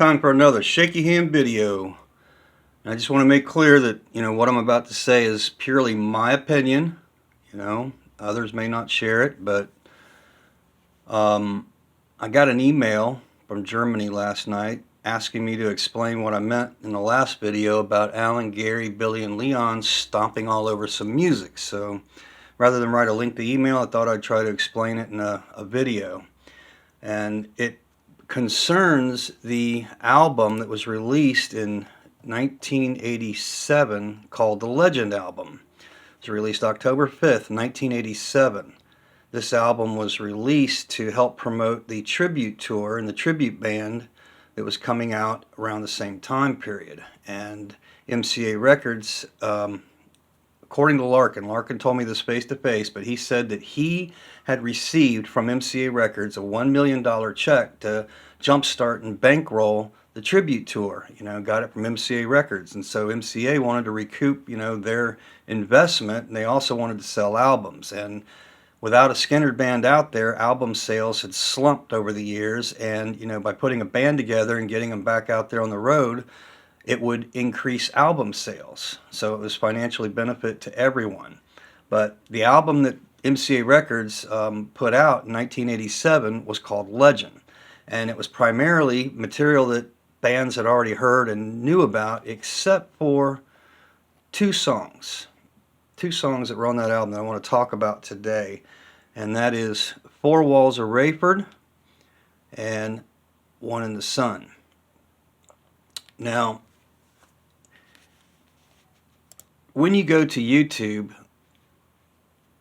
Time for another shaky hand video. And I just want to make clear that, what I'm about to say is purely my opinion. Others may not share it, but I got an email from Germany last night asking me to explain what I meant in the last video about Alan, Gary, Billy, and Leon stomping all over some music. So rather than write a lengthy email, I thought I'd try to explain it in a video. And it concerns the album that was released in 1987 called the Legend album. It was released October 5th, 1987. This album was released to help promote the tribute tour and the tribute band that was coming out around the same time period. And MCA Records, according to Larkin told me this face to face, but he said that he had received from MCA Records a $1 million check to jumpstart and bankroll the tribute tour. Got it from MCA Records, and so MCA wanted to recoup, their investment, and they also wanted to sell albums. And without a Skynyrd band out there, album sales had slumped over the years, and by putting a band together and getting them back out there on the road, it would increase album sales. So it was financially benefit to everyone. But the album that MCA Records put out in 1987 was called Legend. And it was primarily material that bands had already heard and knew about, except for two songs. Two songs that were on that album that I want to talk about today. And that is Four Walls of Raiford and One in the Sun. Now, when you go to YouTube,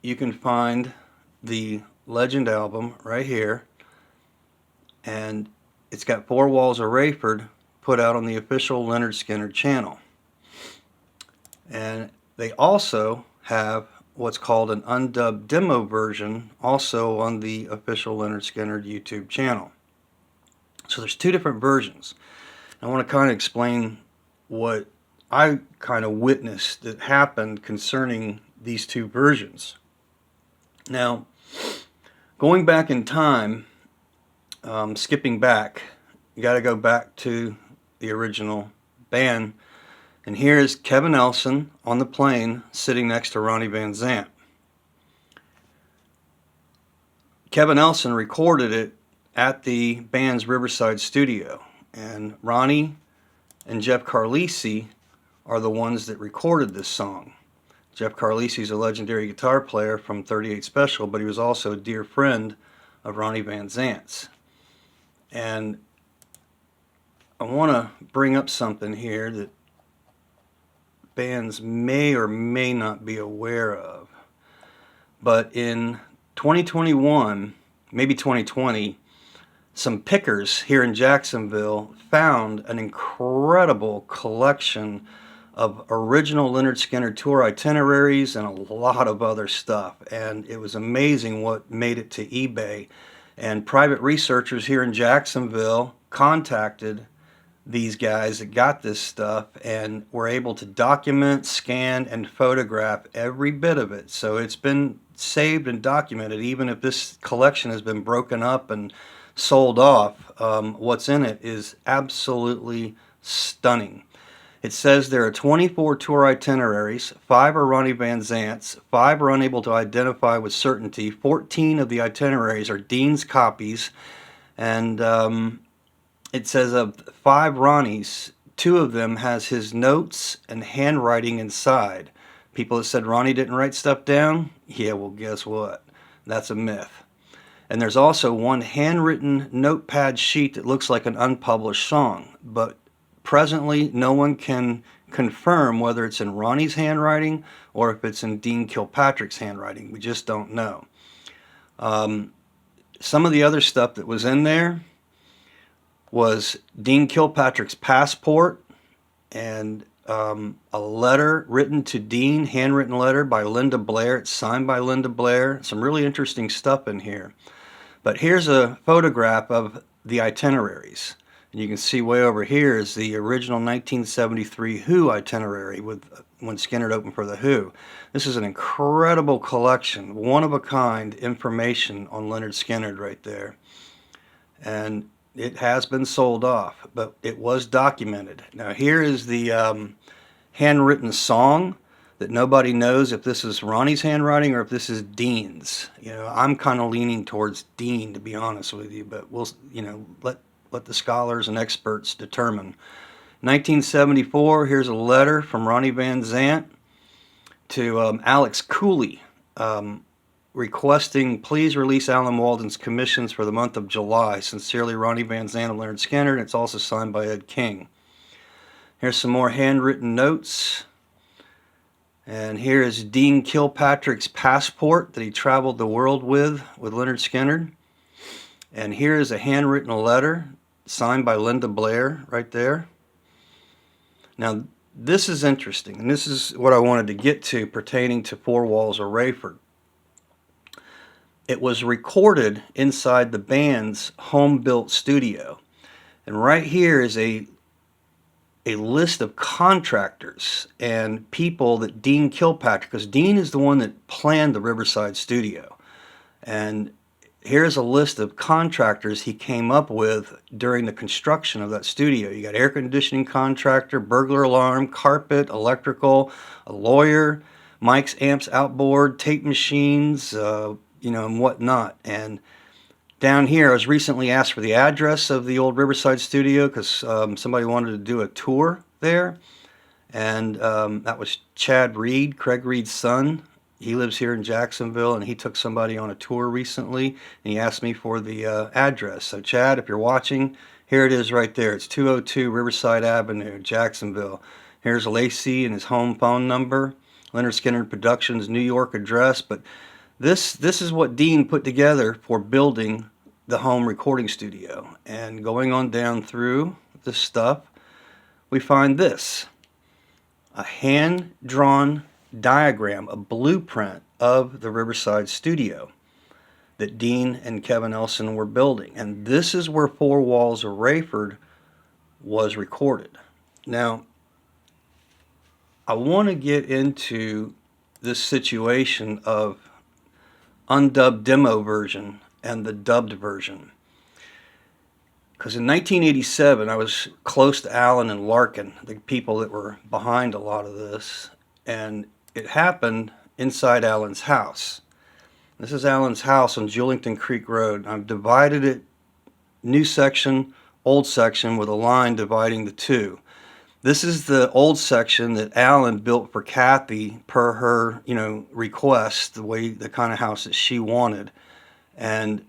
you can find the Legend album right here, and it's got Four Walls of Raiford put out on the official Lynyrd Skynyrd channel. And they also have what's called an undubbed demo version also on the official Lynyrd Skynyrd YouTube channel. So there's two different versions. I want to kind of explain what I kind of witnessed that happened concerning these two versions. Now, going back in time, skipping back, you got to go back to the original band. And here's Kevin Elson on the plane sitting next to Ronnie Van Zant. Kevin Elson recorded it at the band's Riverside studio. And Ronnie and Jeff Carlisi are the ones that recorded this song. Jeff Carlisi is a legendary guitar player from 38 Special, but he was also a dear friend of Ronnie Van Zant's. And I want to bring up something here that bands may or may not be aware of. But in 2021, maybe 2020, some pickers here in Jacksonville found an incredible collection of original Lynyrd Skynyrd tour itineraries and a lot of other stuff. And it was amazing what made it to eBay. And private researchers here in Jacksonville contacted these guys that got this stuff and were able to document, scan, and photograph every bit of it. So it's been saved and documented, even if this collection has been broken up and sold off. What's in it is absolutely stunning. It says there are 24 tour itineraries, 5 are Ronnie Van Zant's, 5 are unable to identify with certainty, 14 of the itineraries are Dean's copies, and it says of 5 Ronnies, 2 of them has his notes and handwriting inside. People that said Ronnie didn't write stuff down, yeah, well, guess what? That's a myth. And there's also one handwritten notepad sheet that looks like an unpublished song, but presently no one can confirm whether it's in Ronnie's handwriting or if it's in Dean Kilpatrick's handwriting. We just don't know. Some of the other stuff that was in there was Dean Kilpatrick's passport and a letter written to Dean, handwritten letter by Linda Blair. It's signed by Linda Blair. Some really interesting stuff in here. But here's a photograph of the itineraries. And you can see way over here is the original 1973 Who itinerary with when Skynyrd opened for the Who. This is an incredible collection, one-of-a-kind information on Lynyrd Skynyrd right there. And It has been sold off, but it was documented. Now here is the handwritten song that nobody knows if this is Ronnie's handwriting or if this is Dean's. I'm kind of leaning towards Dean, to be honest with you, but we'll, let the scholars and experts determine. 1974, here's a letter from Ronnie Van Zant to Alex Cooley, requesting, please release Alan Walden's commissions for the month of July. Sincerely, Ronnie Van Zant of Lynyrd Skynyrd. It's also signed by Ed King. Here's some more handwritten notes. And here is Dean Kilpatrick's passport that he traveled the world with Lynyrd Skynyrd. And here is a handwritten letter signed by Linda Blair right there. Now, this is interesting, and this is what I wanted to get to pertaining to Four Walls of Raiford. It was recorded inside the band's home-built studio. And right here is a list of contractors and people that Dean Kilpatrick, because Dean is the one that planned the Riverside studio. And here's a list of contractors he came up with during the construction of that studio. You got air conditioning contractor, burglar alarm, carpet, electrical, a lawyer, mics, amps, outboard, tape machines, and whatnot. And down here, I was recently asked for the address of the old Riverside studio because somebody wanted to do a tour there. And that was Chad Reed, Craig Reed's son. He lives here in Jacksonville, and he took somebody on a tour recently, and he asked me for the address. So, Chad, if you're watching, here it is right there. It's 202 Riverside Avenue, Jacksonville. Here's Lacey and his home phone number, Lynyrd Skynyrd Productions, New York address. But this is what Dean put together for building the home recording studio. And going on down through this stuff, we find this. A hand-drawn diagram, a blueprint of the Riverside studio that Dean and Kevin Elson were building. And this is where Four Walls of Raiford was recorded. Now, I want to get into this situation of undubbed demo version and the dubbed version. Because in 1987, I was close to Alan and Larkin, the people that were behind a lot of this, and it happened inside Alan's house. This is Alan's house on Julington Creek Road. I've divided it, new section, old section, with a line dividing the two. This is the old section that Alan built for Kathy per her, request, the kind of house that she wanted. And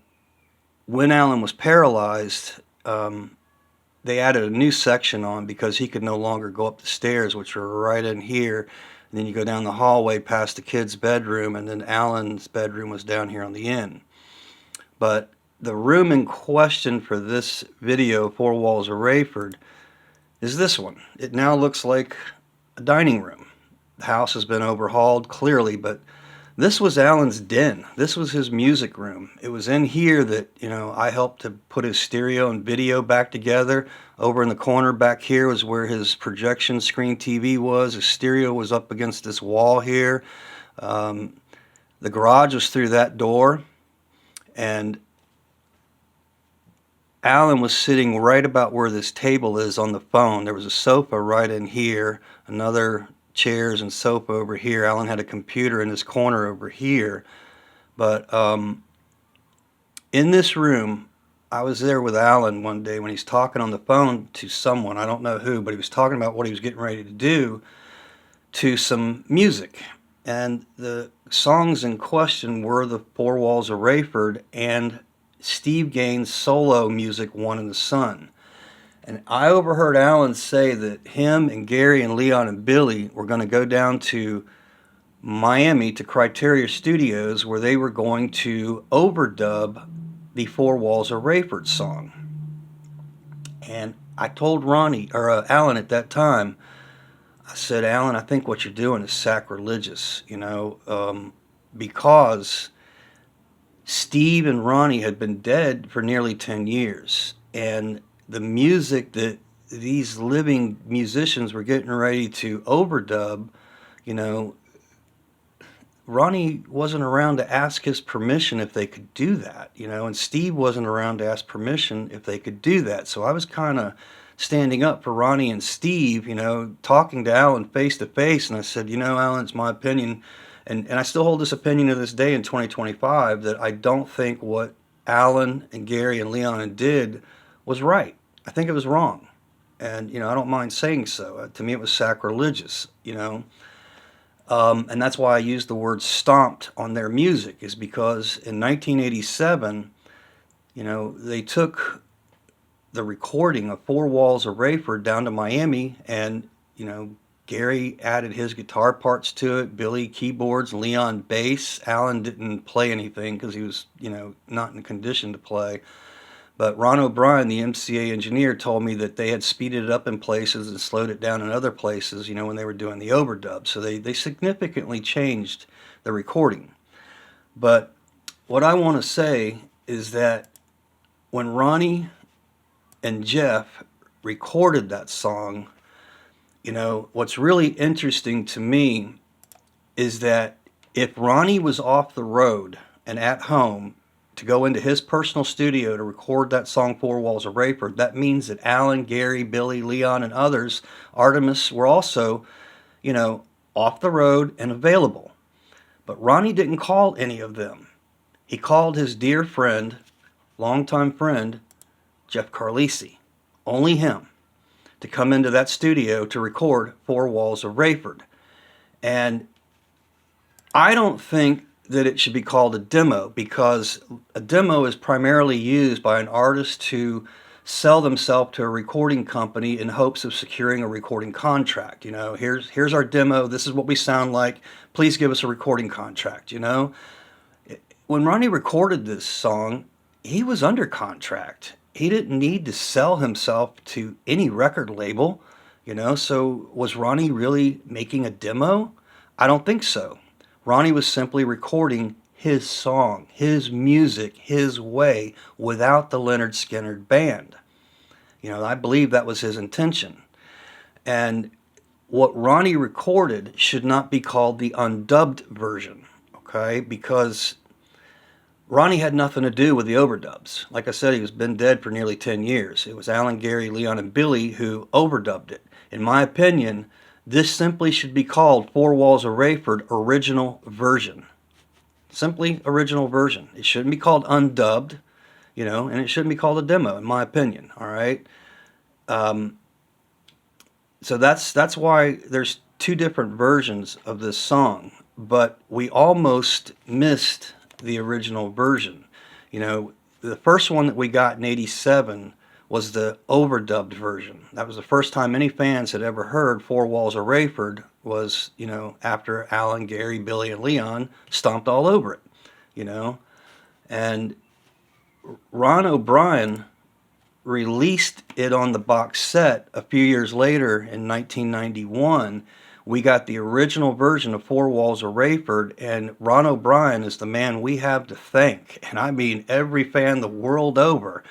when Alan was paralyzed, they added a new section on because he could no longer go up the stairs, which were right in here. And then you go down the hallway past the kid's bedroom, and then Alan's bedroom was down here on the end. But the room in question for this video, Four Walls of Raiford, is this one. It now looks like a dining room. The house has been overhauled, clearly, but this was Alan's den. This was his music room. It was in here that, I helped to put his stereo and video back together. Over in the corner back here was where his projection screen TV was. His stereo was up against this wall here. The garage was through that door. And Alan was sitting right about where this table is on the phone. There was a sofa right in here, another chairs and sofa over here. Alan had a computer in this corner over here. But in this room, I was there with Alan one day when he's talking on the phone to someone, I don't know who, but he was talking about what he was getting ready to do to some music. And the songs in question were the Four Walls of Raiford and Steve Gaines' solo music, One in the Sun. And I overheard Alan say that him and Gary and Leon and Billy were going to go down to Miami to Criteria Studios where they were going to overdub the Four Walls of Raiford song. And I told Alan at that time, I said, Alan, I think what you're doing is sacrilegious, because Steve and Ronnie had been dead for nearly 10 years. And the music that these living musicians were getting ready to overdub, Ronnie wasn't around to ask his permission if they could do that, and Steve wasn't around to ask permission if they could do that. So I was kind of standing up for Ronnie and Steve, talking to Alan face to face, and I said, Alan, it's my opinion, and I still hold this opinion to this day in 2025, that I don't think what Alan and Gary and Leon did was right. I think it was wrong. And, I don't mind saying so. To me, it was sacrilegious, and that's why I use the word stomped on their music, is because in 1987, they took the recording of Four Walls of Raiford down to Miami, and, Gary added his guitar parts to it, Billy keyboards, Leon bass. Alan didn't play anything because he was, not in condition to play. But Ron O'Brien, the MCA engineer, told me that they had speeded it up in places and slowed it down in other places, when they were doing the overdub. So they significantly changed the recording. But what I want to say is that when Ronnie and Jeff recorded that song, what's really interesting to me is that if Ronnie was off the road and at home to go into his personal studio to record that song Four Walls of Raiford, that means that Alan, Gary, Billy, Leon, and others, Artemis, were also, off the road and available. But Ronnie didn't call any of them. He called his dear friend, longtime friend, Jeff Carlisi, only him, to come into that studio to record Four Walls of Raiford. And I don't think that it should be called a demo, because a demo is primarily used by an artist to sell themselves to a recording company in hopes of securing a recording contract. Here's our demo. This is what we sound like. Please give us a recording contract. When Ronnie recorded this song, he was under contract. He didn't need to sell himself to any record label. So was Ronnie really making a demo? I don't think so. Ronnie was simply recording his song, his music, his way, without the Lynyrd Skynyrd band. I believe that was his intention. And what Ronnie recorded should not be called the undubbed version, okay? Because Ronnie had nothing to do with the overdubs. Like I said, he was been dead for nearly 10 years. It was Alan, Gary, Leon, and Billy who overdubbed it. In my opinion, this simply should be called Four Walls of Raiford Original Version. Simply original version. It shouldn't be called undubbed, and it shouldn't be called a demo, in my opinion, all right? So that's why there's two different versions of this song, but we almost missed the original version. The first one that we got in 87 was the overdubbed version. That was the first time any fans had ever heard Four Walls of Raiford, was, after Alan, Gary, Billy, and Leon stomped all over it, And Ron O'Brien released it on the box set a few years later in 1991. We got the original version of Four Walls of Raiford, and Ron O'Brien is the man we have to thank. And I mean, every fan the world over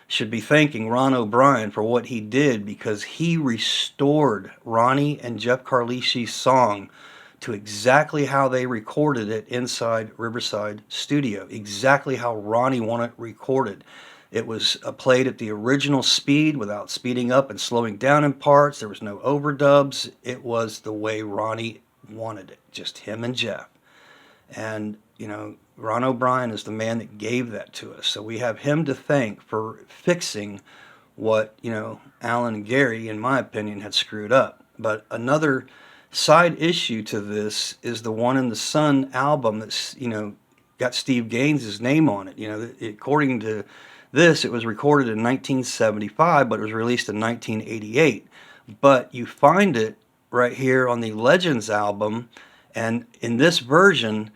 should be thanking Ron O'Brien for what he did, because he restored Ronnie and Jeff Carlisi's song to exactly how they recorded it inside Riverside Studio, exactly how Ronnie wanted it recorded. It was played at the original speed without speeding up and slowing down in parts. There was no overdubs. It was the way Ronnie wanted it, just him and Jeff. And, Ron O'Brien is the man that gave that to us. So we have him to thank for fixing what, Alan and Gary, in my opinion, had screwed up. But another side issue to this is the One in the Sun album that's, got Steve Gaines's name on it. According to this, it was recorded in 1975, but it was released in 1988. But you find it right here on the Legends album, and in this version,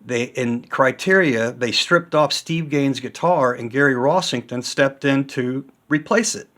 in Criteria, they stripped off Steve Gaines's guitar, and Gary Rossington stepped in to replace it.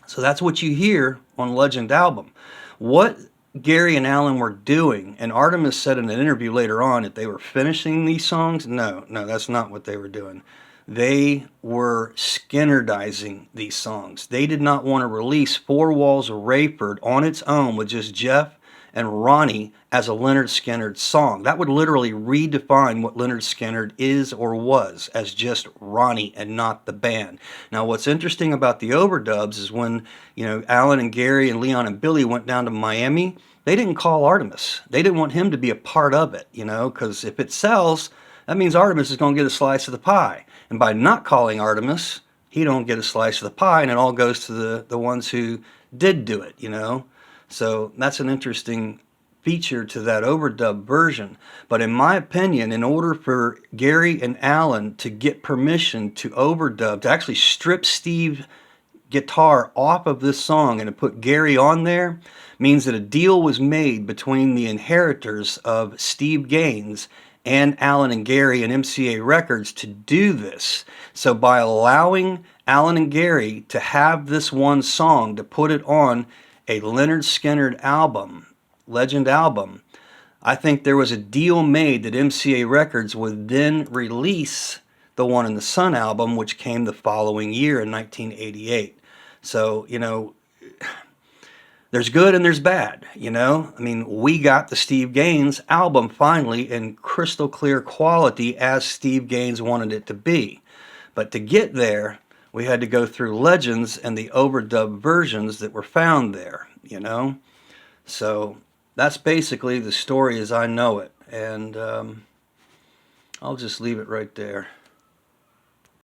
So that's what you hear on Legend album. What Gary and Alan were doing, and Artemis said in an interview later on that they were finishing these songs. No, that's not what they were doing. They were Skynyrdizing these songs. They did not want to release Four Walls of Raiford on its own with just Jeff and Ronnie as a Lynyrd Skynyrd song. That would literally redefine what Lynyrd Skynyrd is or was as just Ronnie and not the band. Now, what's interesting about the overdubs is when, Alan and Gary and Leon and Billy went down to Miami, they didn't call Artemis. They didn't want him to be a part of it, because if it sells, that means Artemis is going to get a slice of the pie. And by not calling Artemis, he don't get a slice of the pie, and it all goes to the ones who did do it, So that's an interesting feature to that overdub version. But in my opinion, in order for Gary and Alan to get permission to overdub, to actually strip Steve's guitar off of this song and to put Gary on there, means that a deal was made between the inheritors of Steve Gaines and Alan and Gary and MCA Records to do this. So by allowing Alan and Gary to have this one song, to put it on a Lynyrd Skynyrd album, Legend album, I think there was a deal made that MCA Records would then release the One in the Sun album, which came the following year in 1988. So, there's good and there's bad, we got the Steve Gaines album finally in crystal clear quality as Steve Gaines wanted it to be. But to get there, we had to go through Legends and the overdub versions that were found there, So that's basically the story as I know it. And I'll just leave it right there.